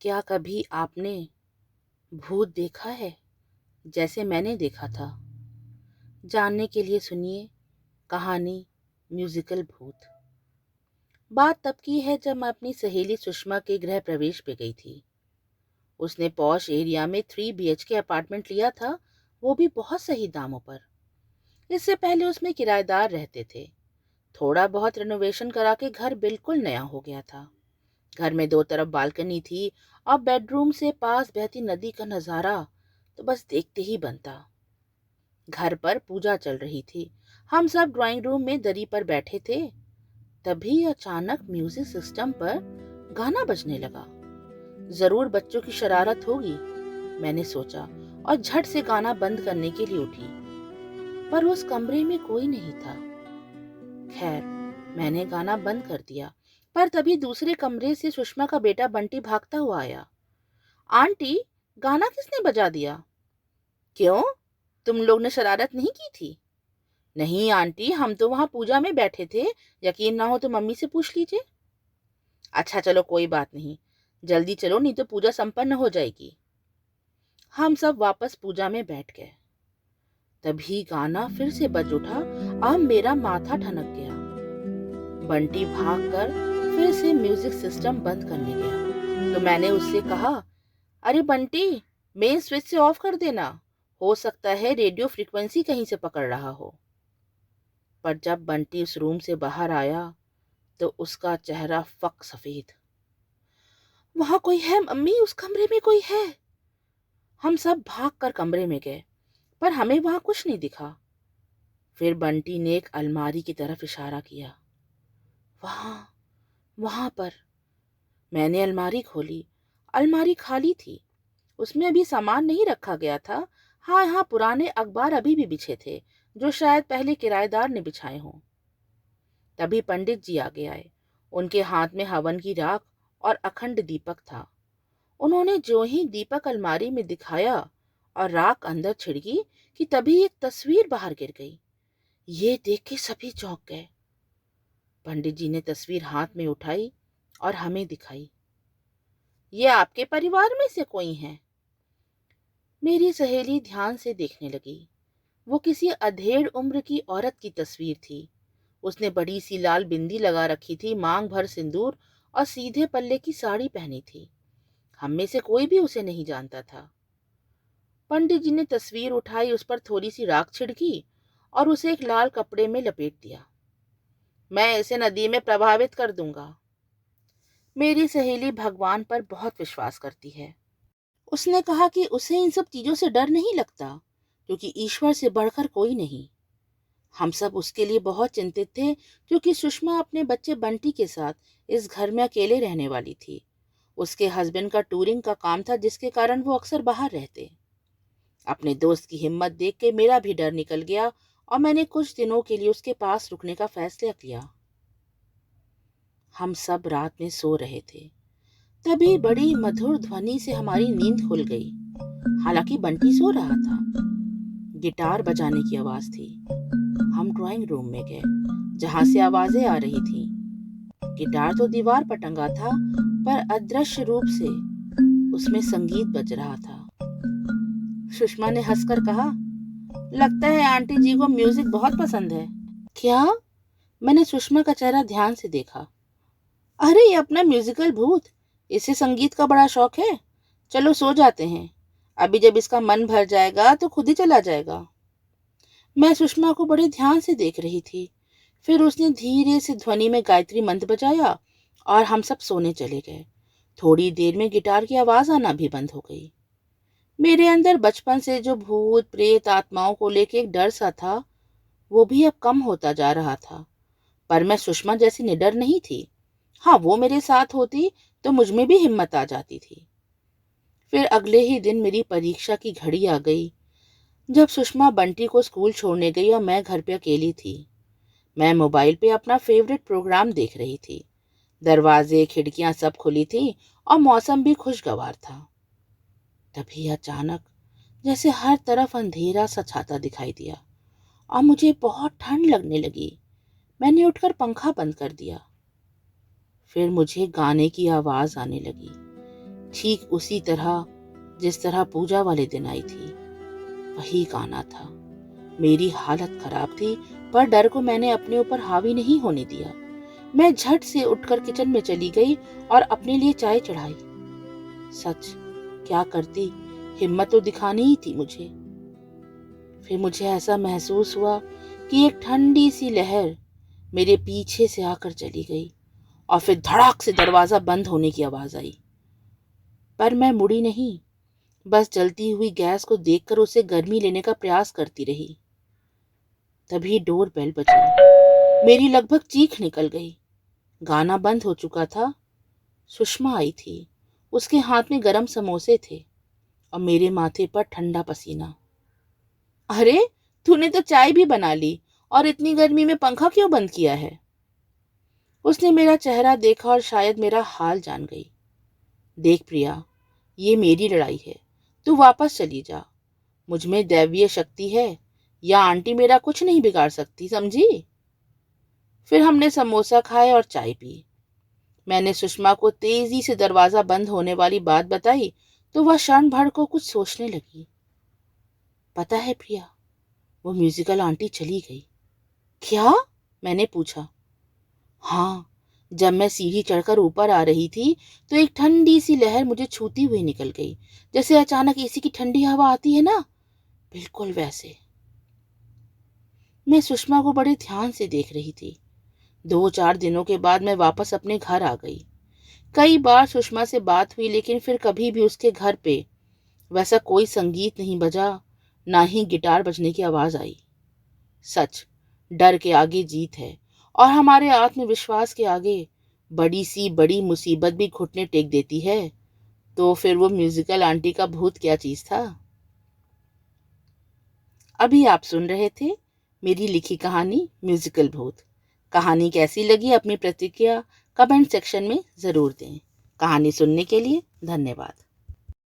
क्या कभी आपने भूत देखा है जैसे मैंने देखा था? जानने के लिए सुनिए कहानी म्यूजिकल भूत। बात तब की है जब मैं अपनी सहेली सुषमा के गृह प्रवेश पे गई थी। उसने पॉश एरिया में 3 BHK अपार्टमेंट लिया था, वो भी बहुत सही दामों पर। इससे पहले उसमें किराएदार रहते थे। थोड़ा बहुत रिनोवेशन करा के घर बिल्कुल नया हो गया था। घर में 2 तरफ बालकनी थी और बेडरूम से पास बहती नदी का नजारा तो बस देखते ही बनता। घर पर पूजा चल रही थी। हम सब ड्राइंग रूम में दरी पर बैठे थे। तभी अचानक म्यूजिक सिस्टम पर गाना बजने लगा। जरूर बच्चों की शरारत होगी, मैंने सोचा और झट से गाना बंद करने के लिए उठी। पर उस कमरे में कोई नहीं था। खैर, मैंने गाना बंद कर दिया। पर तभी दूसरे कमरे से सुषमा का बेटा बंटी भागता हुआ आया। आंटी, गाना किसने बजा दिया? क्यों, तुम लोग ने शरारत नहीं की थी? नहीं आंटी, हम तो वहां पूजा में बैठे थे। यकीन ना हो तो मम्मी से पूछ लीजिए। अच्छा चलो कोई बात नहीं, जल्दी चलो नहीं तो पूजा संपन्न हो जाएगी। हम सब वापस पूजा में बैठ गए। तभी गाना फिर से बज उठा। अब मेरा माथा ठनक गया। बंटी भागकर फिर से म्यूजिक सिस्टम बंद करने गया तो मैंने उससे कहा, अरे बंटी, मेन स्विच से ऑफ कर देना। हो सकता है रेडियो फ्रीक्वेंसी कहीं से पकड़ रहा हो। पर जब बंटी उस रूम से बाहर आया तो उसका चेहरा फक सफेद। वहां कोई है मम्मी, उस कमरे में कोई है। हम सब भाग कर कमरे में गए पर हमें वहां कुछ नहीं दिखा। फिर बंटी ने एक अलमारी की तरफ इशारा किया। वहां वहां पर। मैंने अलमारी खोली। अलमारी खाली थी। उसमें अभी सामान नहीं रखा गया था। हाँ हाँ, पुराने अखबार अभी भी बिछे थे, जो शायद पहले किराएदार ने बिछाए हों। तभी पंडित जी आगे आए। उनके हाथ में हवन की राख और अखंड दीपक था। उन्होंने जो ही दीपक अलमारी में दिखाया और राख अंदर छिड़की कि तभी एक तस्वीर बाहर गिर गई। ये देख के सभी चौंक गए। पंडित जी ने तस्वीर हाथ में उठाई और हमें दिखाई। ये आपके परिवार में से कोई है? मेरी सहेली ध्यान से देखने लगी। वो किसी अधेड़ उम्र की औरत की तस्वीर थी। उसने बड़ी सी लाल बिंदी लगा रखी थी, मांग भर सिंदूर और सीधे पल्ले की साड़ी पहनी थी। हम में से कोई भी उसे नहीं जानता था। पंडित जी ने तस्वीर उठाई, उस पर थोड़ी सी राख छिड़की और उसे एक लाल कपड़े में लपेट दिया। मैं इसे नदी में प्रभावित कर दूंगा। मेरी सहेली भगवान पर बहुत विश्वास करती है। उसने कहा कि उसे इन सब चीजों से डर नहीं लगता, क्योंकि ईश्वर से बढ़कर कोई नहीं। हम सब उसके लिए बहुत चिंतित थे, क्योंकि सुषमा अपने बच्चे बंटी के साथ इस घर में अकेले रहने वाली थी। उसके हस्बैंड का टूरिंग का काम था, जिसके कारण वो अक्सर बाहर रहते। अपने दोस्त की हिम्मत देख के मेरा भी डर निकल गया और मैंने कुछ दिनों के लिए उसके पास रुकने का फैसला किया। हम सब रात में सो रहे थे। तभी बड़ी मधुर ध्वनि से हमारी नींद खुल गई। हालांकि बंटी सो रहा था। गिटार बजाने की आवाज थी। हम ड्राइंग रूम में गए, जहां से आवाजें आ रही थी। गिटार तो दीवार पर टंगा था, पर अदृश्य रूप से उसमें संगीत बज रहा था। सुषमा ने हंसकर कहा, लगता है आंटी जी को म्यूजिक बहुत पसंद है। क्या? मैंने सुषमा का चेहरा ध्यान से देखा। अरे ये अपना म्यूजिकल भूत, इसे संगीत का बड़ा शौक है। चलो सो जाते हैं, अभी जब इसका मन भर जाएगा तो खुद ही चला जाएगा। मैं सुषमा को बड़े ध्यान से देख रही थी। फिर उसने धीरे से ध्वनि में गायत्री मंत्र बजाया और हम सब सोने चले गए। थोड़ी देर में गिटार की आवाज आना भी बंद हो गई। मेरे अंदर बचपन से जो भूत प्रेत आत्माओं को लेके एक डर सा था, वो भी अब कम होता जा रहा था। पर मैं सुषमा जैसी निडर नहीं थी। हाँ, वो मेरे साथ होती तो मुझ में भी हिम्मत आ जाती थी। फिर अगले ही दिन मेरी परीक्षा की घड़ी आ गई, जब सुषमा बंटी को स्कूल छोड़ने गई और मैं घर पे अकेली थी। मैं मोबाइल पे अपना फेवरेट प्रोग्राम देख रही थी। दरवाजे खिड़कियां सब खुली थी और मौसम भी खुशगवार था। तभी अचानक जैसे हर तरफ अंधेरा सा छाता दिखाई दिया और मुझे बहुत ठंड लगने लगी। मैंने उठकर पंखा बंद कर दिया। फिर मुझे गाने की आवाज आने लगी। ठीक उसी तरह जिस तरह पूजा वाले दिन आई थी, वही गाना था। मेरी हालत खराब थी, पर डर को मैंने अपने ऊपर हावी नहीं होने दिया। मैं झट से उठकर किचन में चली गई और अपने लिए चाय चढ़ाई। सच क्या करती, हिम्मत तो दिखानी ही थी मुझे। फिर मुझे ऐसा महसूस हुआ कि एक ठंडी सी लहर मेरे पीछे से आकर चली गई और फिर धड़ाक से दरवाजा बंद होने की आवाज आई। पर मैं मुड़ी नहीं, बस जलती हुई गैस को देखकर उसे गर्मी लेने का प्रयास करती रही। तभी डोर बेल बजी। मेरी लगभग चीख निकल गई। गाना बंद हो चुका था। सुषमा आई थी। उसके हाथ में गरम समोसे थे और मेरे माथे पर ठंडा पसीना। अरे, तूने तो चाय भी बना ली और इतनी गर्मी में पंखा क्यों बंद किया है? उसने मेरा चेहरा देखा और शायद मेरा हाल जान गई। देख प्रिया, ये मेरी लड़ाई है, तू वापस चली जा। मुझ में दैवीय शक्ति है, या आंटी मेरा कुछ नहीं बिगाड़ सकती, समझी? फिर हमने समोसा खाए और चाय पी। मैंने सुषमा को तेजी से दरवाजा बंद होने वाली बात बताई तो वह क्षण भर को कुछ सोचने लगी। पता है प्रिया, वो म्यूजिकल आंटी चली गई। क्या? मैंने पूछा। हाँ, जब मैं सीढ़ी चढ़कर ऊपर आ रही थी तो एक ठंडी सी लहर मुझे छूती हुई निकल गई, जैसे अचानक एसी की ठंडी हवा आती है ना, बिल्कुल वैसे। मैं सुषमा को बड़े ध्यान से देख रही थी। 2-4 दिनों के बाद मैं वापस अपने घर आ गई। कई बार सुषमा से बात हुई, लेकिन फिर कभी भी उसके घर पे वैसा कोई संगीत नहीं बजा, ना ही गिटार बजने की आवाज आई। सच, डर के आगे जीत है और हमारे आत्मविश्वास के आगे बड़ी सी बड़ी मुसीबत भी घुटने टेक देती है। तो फिर वो म्यूजिकल आंटी का भूत क्या चीज था? अभी आप सुन रहे थे मेरी लिखी कहानी म्यूजिकल भूत। कहानी कैसी लगी अपनी प्रतिक्रिया कमेंट सेक्शन में ज़रूर दें। कहानी सुनने के लिए धन्यवाद।